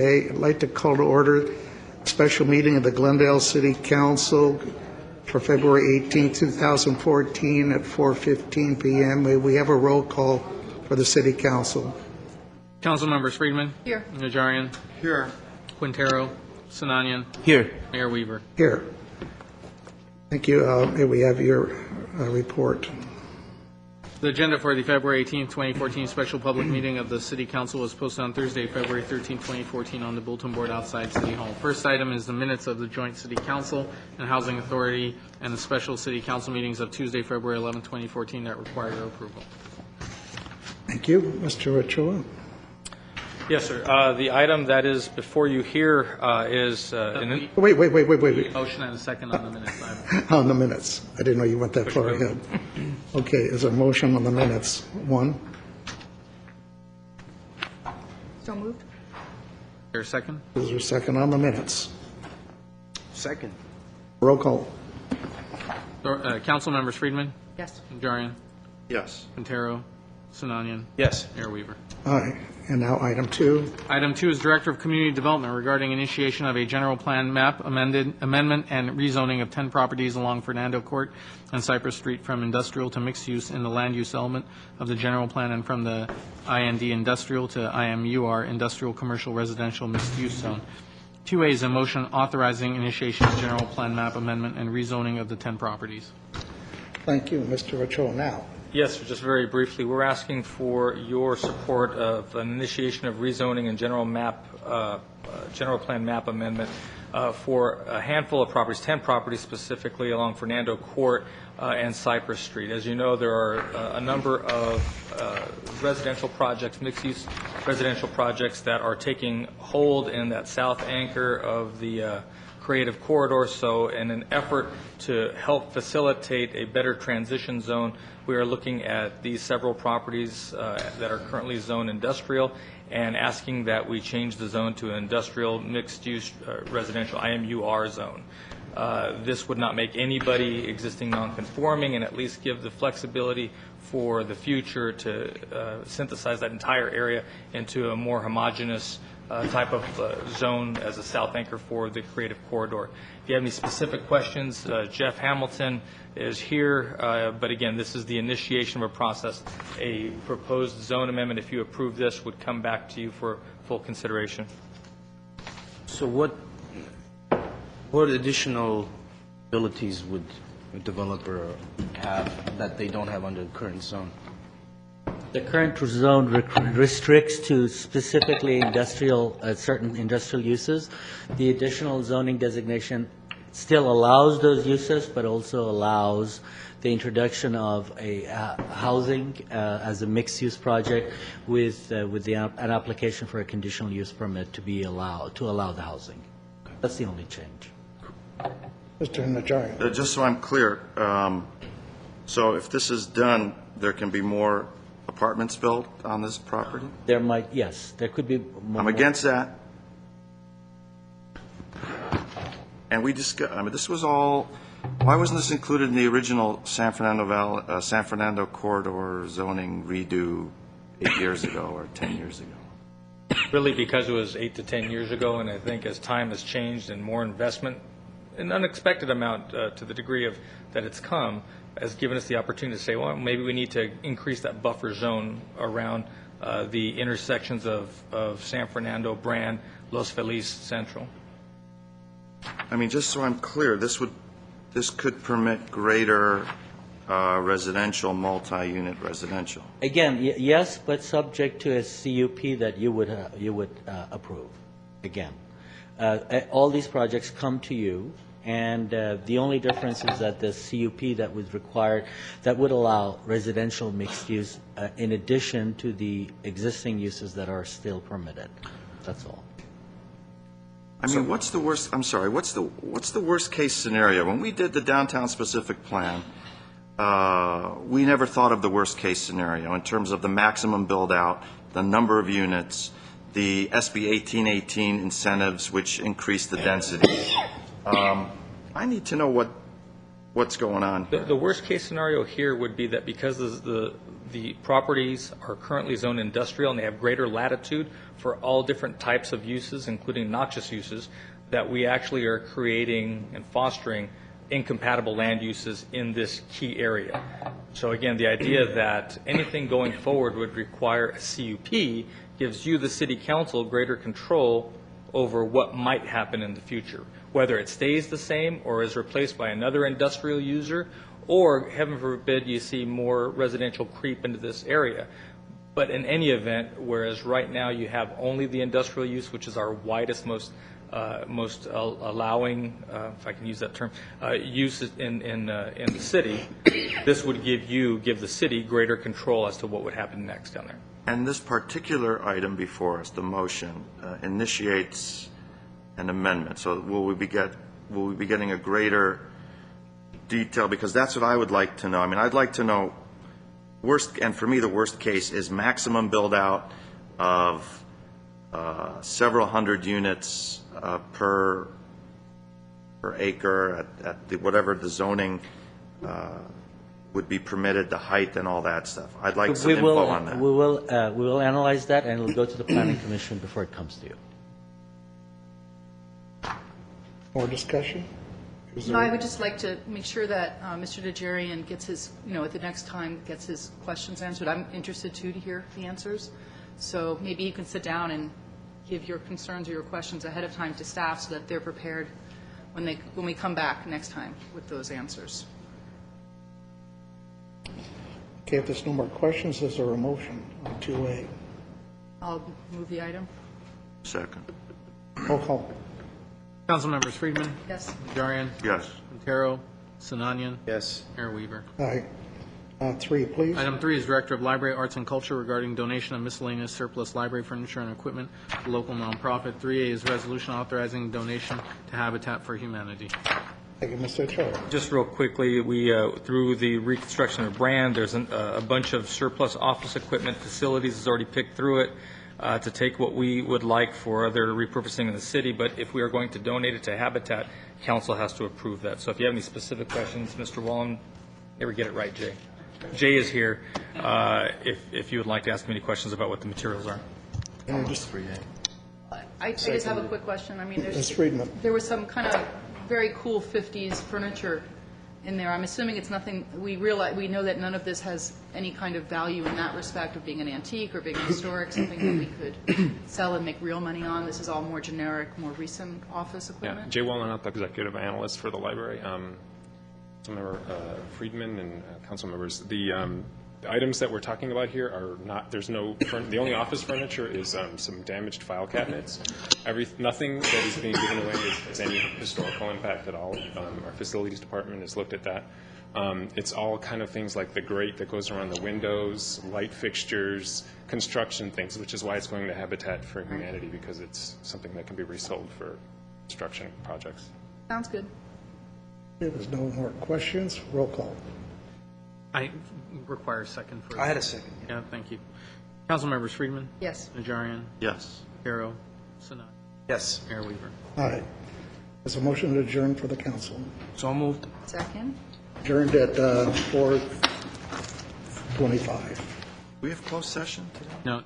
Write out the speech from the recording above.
I'd like to call to order a special meeting of the Glendale City Council for February 18, 2014 at 4:15 p.m. May we have a roll call for the City Council? Council members: Friedman. Here. Najarian. Here. Quintero. Sinanian. Here. Mayor Weaver. Here. Thank you. May we have your report? The agenda for the February 18, 2014 special public meeting of the City Council was posted on Thursday, February 13, 2014 on the bulletin board outside City Hall. First item is the minutes of the joint City Council and Housing Authority and the special City Council meetings of Tuesday, February 11, 2014 that require your approval. Thank you. Mr. Ochoa. Yes, sir. The item that is before you here is Wait. Motion and a second on the minutes. On the minutes. I didn't know you went that far ahead. Okay, is there a motion on the minutes? One. So moved. Is there a second? Is there a second on the minutes? Second. Roll call. Council members: Friedman. Yes. Najarian. Yes. Quintero. Sinanian. Yes. Mayor Weaver. Aye. And now item 2. Item 2 is Director of Community Development regarding initiation of a general plan map amendment and rezoning of 10 properties along Fernando Court and Cypress Street from industrial to mixed use in the land use element of the general plan and from the IND industrial to IMUR industrial commercial residential mixed use zone. 2A is a motion authorizing initiation of general plan map amendment and rezoning of the 10 properties. Thank you, Mr. Ochoa. Now. yes, just very briefly, we're asking for your support of an initiation of rezoning and general plan map amendment for a handful of properties, 10 properties specifically along Fernando Court and Cypress Street. As you know, there are a number of residential projects, mixed-use residential projects that are taking hold in that south anchor of the creative corridor. So in an effort to help facilitate a better transition zone, we are looking at these several properties that are currently zoned industrial and asking that we change the zone to an industrial mixed-use residential IMUR zone. This would not make anybody existing non-conforming and at least give the flexibility for the future to synthesize that entire area into a more homogeneous type of zone as a south anchor for the creative corridor. If you have any specific questions, Jeff Hamilton is here, but again, this is the initiation of a process. A proposed zone amendment, if you approve this, would come back to you for full consideration. So what additional abilities would a developer have that they don't have under the current zone? The current zone restricts to specifically industrial, certain industrial uses. The additional zoning designation still allows those uses, but also allows the introduction of a housing as a mixed-use project with an application for a conditional use permit to allow the housing. That's the only change. Mr. Najarian. Just so I'm clear, so if this is done, there can be more apartments built on this property? Yes, there could be more. I'm against that. And we discussed, I mean, this was all, why wasn't this included in the original San Fernando corridor zoning redo 8 years ago or 10 years ago? Really because it was 8 to 10 years ago, and I think as time has changed and more investment, an unexpected amount to the degree of that it's come, has given us the opportunity to say, well, maybe we need to increase that buffer zone around the intersections of San Fernando, Brand, Los Feliz, Central. I mean, just so I'm clear, this could permit greater residential, multi-unit residential. Again, yes, but subject to a CUP that you would approve. Again, all these projects come to you. And the only difference is that the CUP that was required, that would allow residential mixed use in addition to the existing uses that are still permitted. That's all. I mean, what's the worst? I'm sorry. What's the worst case scenario? When we did the downtown specific plan, we never thought of the worst case scenario in terms of the maximum build out, the number of units, the SB 1818 incentives, which increase the density. I need to know what's going on here. The worst case scenario here would be that because the the properties are currently zoned industrial, and they have greater latitude for all different types of uses, including noxious uses, that we actually are creating and fostering incompatible land uses in this key area. So again, the idea that anything going forward would require a CUP gives you, the city council, greater control over what might happen in the future, whether it stays the same or is replaced by another industrial user, or heaven forbid you see more residential creep into this area. But in any event, whereas right now you have only the industrial use, which is our widest, most allowing, if I can use that term, use in the city, this would give the city greater control as to what would happen next down there. And this particular item before us, the motion, initiates an amendment. So will we be getting a greater detail? Because that's what I would like to know. I mean, I'd like to know and for me, the worst case is maximum build out of several hundred units per acre at whatever the zoning would be permitted, the height and all that stuff. I'd like some info on that. We will analyze that, and it'll go to the Planning Commission before it comes to you. More discussion? No, I would just like to make sure that Mr. Najarian gets his, at the next time, gets his questions answered. I'm interested, too, to hear the answers. So maybe you can sit down and give your concerns or your questions ahead of time to staff so that they're prepared when we come back next time with those answers. Okay, if there's no more questions, is there a motion on 2A? I'll move the item. Second. Roll call. Councilmembers Friedman. Yes. Najarian. Yes. Quintero. Sinanian. Yes. Mayor Weaver. Aye. 3, please. Item 3 is Director of Library, Arts, and Culture regarding donation of miscellaneous surplus library furniture and equipment to local nonprofit. 3A is resolution authorizing donation to Habitat for Humanity. Thank you, Mr. Chair. Just real quickly, we, through the reconstruction of Brand, there's a bunch of surplus office equipment facilities has already picked through it to take what we would like for other repurposing in the city. But if we are going to donate it to Habitat, council has to approve that. So if you have any specific questions, Mr. Wallen, never get it right, Jay. Jay is here if you would like to ask him any questions about what the materials are. I just have a quick question. I mean, Ms. Friedman. there was some kind of very cool 50s furniture in there. I'm assuming it's nothing, we know that none of this has any kind of value in that respect of being an antique or being historic, something that we could sell and make real money on. This is all more generic, more recent office equipment? Yeah, Jay Wallenut, the executive analyst for the library. Councilmember Friedman and council members, the items that we're talking about here are not, the only office furniture is some damaged file cabinets. Nothing that is being given away has any historical impact at all. Our facilities department has looked at that. It's all kind of things like the grate that goes around the windows, light fixtures, construction things, which is why it's going to Habitat for Humanity, because it's something that can be resold for construction projects. Sounds good. If there's no more questions, roll call. I require a second for. I had a second. Yeah, thank you. Councilmembers Friedman. Yes. Najarian. Yes. Quintero. Sinanian. Yes. Mayor Weaver. Aye. There's a motion to adjourn for the council. So moved. Second? Adjourned at 4:25. We have closed session today? No,